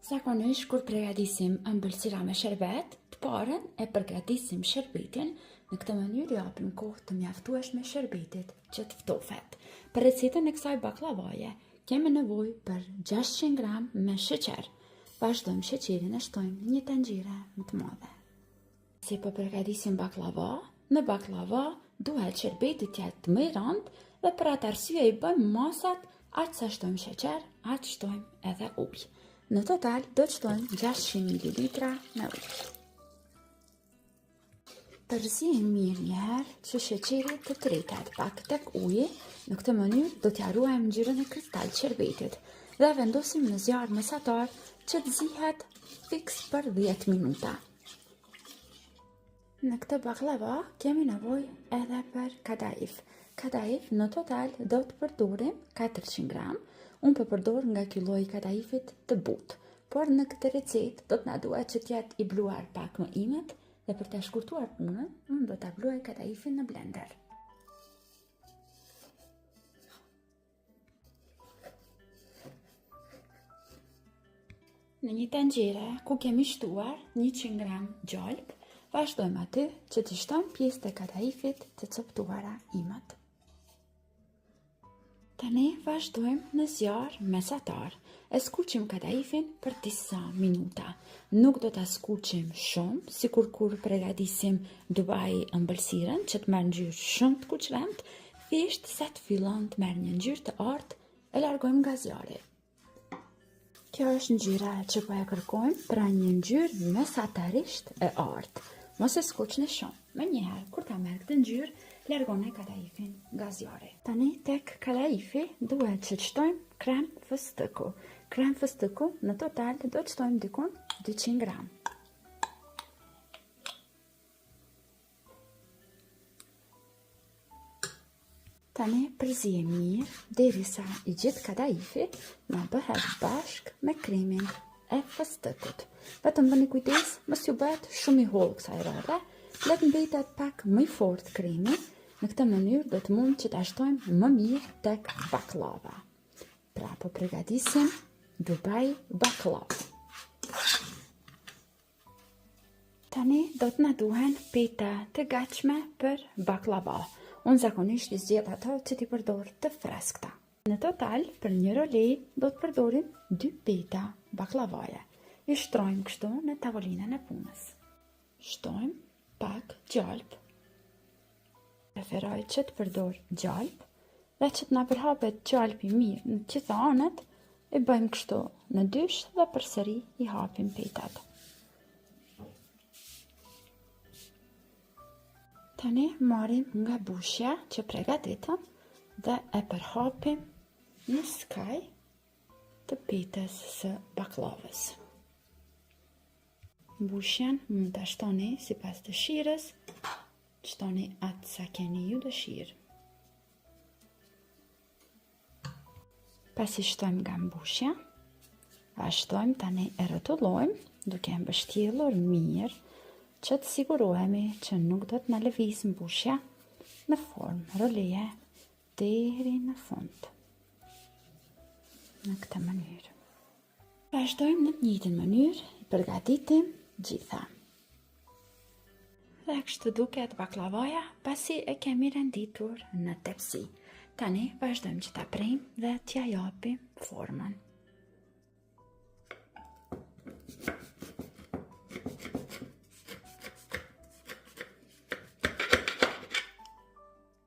Zakonisht kur përgatisim ëmbëlsira me sherbet, të parën e përgatisim sherbetin, në këtë mënyrë japim kohë të mjaftueshme sherbetit që të ftofet. Për recetën e kësaj baklavaje, kemi nevojë për 600 gram me sheqer. Vazhdojmë sheqerin e shtojmë në një tenxhere më të madhe. Si po përgatisim baklava, në baklava duhet sherbeti të jetë më i rëndë dhe për atë arsye i bëjmë masat, aq sa shtojmë sheqer, aq shtojmë edhe ujë. Në total do të shtojmë 600 ml me ujë. Përzijmë mirë njëherë që sheqeri të tritet pak tek uji, në këtë mënyrë do t'ja ruajmë ngjyrën e kristal sherbetit dhe vendosim në zjarr mesatar që të zihet fiks për 10 minuta. Në këtë baklava kemi nevojë edhe për kadaif. Kadaif në total do të përdorim 400 gram. Unë po përdor nga ky lloj kadaifit të butë, por në këtë recetë do të na duhet që të jetë i bluar pak më imët dhe për ta shkurtuar punën, unë do ta bluaj kadaifin në blender. Në një tenxhere ku kemi shtuar 100 gram gjalp, vazhdojmë aty që të shtojmë pjesët e kadaifit të coptuara imët. Tani vazhdojmë në zjarr mesatar. E skuqim kadaifin për disa minuta. Nuk do ta skuqim shumë, sikur kur përgatisim Dubai ëmbëlsirën që të merr ngjyrë shumë të kuqremtë, thjesht sa të fillon të merr një ngjyrë të artë, e largojmë nga zjarri. Kjo është ngjyra që po e kërkojmë, pra një ngjyrë mesatarisht e artë. Mos e skuqni shumë. Menjëherë kur ta merr këtë ngjyrë, largoni kadaifin nga zjarri. Tani tek kadaifi duhet që të shtojmë krem fëstëku. Krem fëstëku në total do të shtojmë dikun 200 gram. Tani përzijem mirë derisa i gjithë kadaifi na bëhet bashk me kremin e fëstëkut. Vetëm bëni kujdes mos ju bëhet shumë i hollë kësaj rrode, le të mbetet pak më i fortë kremi. Në këtë mënyrë do të mund që ta shtojmë më mirë tek baklava. Pra po përgatisim Dubai baklava. Tani do të na duhen peta të gatshme për baklava. Unë zakonisht i zgjedh ato që t'i përdor të freskëta. Në total, për një role do të përdorim 2 peta baklavaje. I shtrojmë kështu në tavolinën e punës. Shtojmë pak gjalp. Preferoj që të përdor gjalp dhe që të na përhapet gjalpi mirë në të gjitha anët, e bëjmë kështu në dysh dhe përsëri i hapim petat. Tani marrim nga bushja që përgatitëm dhe e përhapim në skaj të petës së baklavës. Bushjen mund ta shtoni sipas dëshirës, shtoni atë sa keni ju dëshirë. Pasi shtojmë nga mbushja, vazhdojmë tani e rrotullojmë duke mbështjellur mirë që të sigurohemi që nuk do të na lëviz mbushja në formë roleje deri në fund. Në këtë mënyrë. Vazhdojmë në të njëjtën mënyrë, i përgatitim gjitha. Dhe kështu duket baklavaja pasi e kemi renditur në tepsi. Tani vazhdojmë që ta prejmë dhe t'ja japim formën.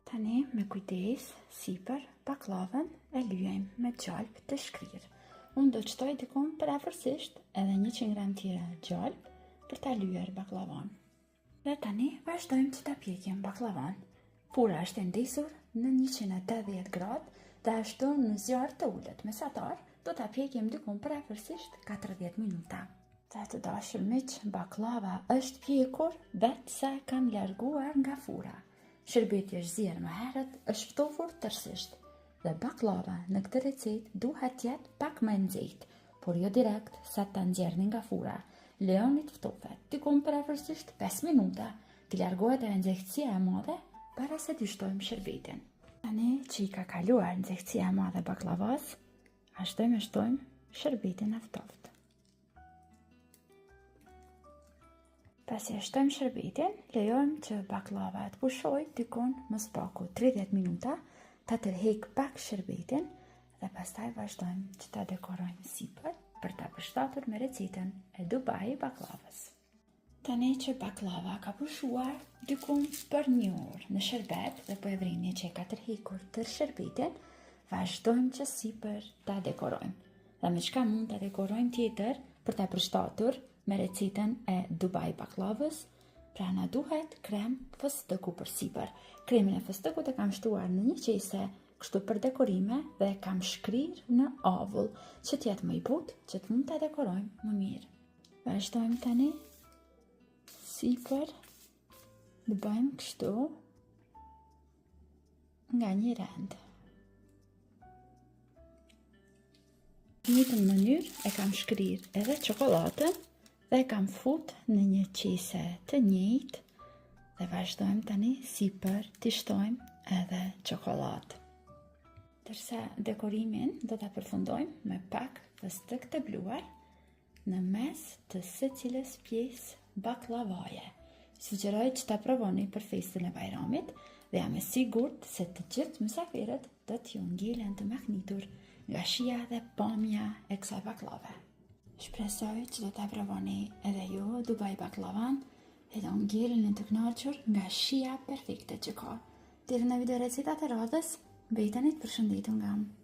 Tani me kujdes sipër baklavën e lyejmë me gjalp të shkrirë. Unë do të shtoj dikun përafërsisht edhe 100 gram tjera gjalp për ta lyer baklavan. Dhe tani vazhdojmë që ta pjekim baklavan. Fura është e ndisur në 180 gradë dhe ashtu në zjarr të ulët mesatar do ta pjekim dikun përafërsisht 40 minuta. Të dashur miq, baklava është pjekur vetë sa e kam larguar nga fura. Sherbeti është zier më herët, është ftofur tërësisht. Dhe baklava në këtë recetë duhet të jetë pak më e nxehtë, por jo direkt sa ta nxjerrni nga fura. Leoni të ftofet, dikun përafërsisht 5 minuta, të largohet edhe nxehtësia e madhe para se t'i shtojmë sherbetin. Tani që i ka kaluar nxehtësia e madhe baklavas, vazhdojmë e shtojmë sherbetin e ftoftë. Pasi e shtojmë shërbetin, lejojmë që baklava të pushoj dikon më spaku 30 minuta, ta tërheq pak shërbetin dhe pastaj vazhdojmë që ta dekorojmë sipër për ta përshtatur me recetën e Dubai baklavës. Tani që baklava ka pushuar dikon për 1 orë në shërbet dhe po e vrini që e ka tërhequr tër shërbetin, vazhdojmë që sipër ta dekorojmë. Dhe me çka mund ta dekorojmë tjetër për ta përshtatur me recetën e Dubai baklavës, pra na duhet krem fëstëku për sipër. Kremin e fëstëkut e kam shtuar në një qese kështu për dekorime dhe e kam shkrir në avull që t'jetë më i butë që të mund ta dekorojmë më mirë. Vazhdojmë tani sipër dhe bëjmë kështu nga një rend. Në njëjtën mënyrë e kam shkrir edhe çokoladën dhe e kam fut në një qese të njëjtë dhe vazhdojmë tani sipër t'i shtojmë edhe çokoladë. Tërsa dekorimin do ta përfundojmë me pak fëstëk të bluar në mes të secilës pjesë baklavaje. Sugjeroj që ta provoni për festën e Bajramit dhe jam e sigurt se të gjithë mysafirët do t'ju ngelen të mahnitur nga shija dhe pamja e kësaj baklave. Shpresoj që do ta provoni edhe ju Dubai baklavan dhe do ngeleni të kënaqur nga shija perfekte që ka. Deri në video recetat e radhës, mbeteni të përshëndetur nga unë.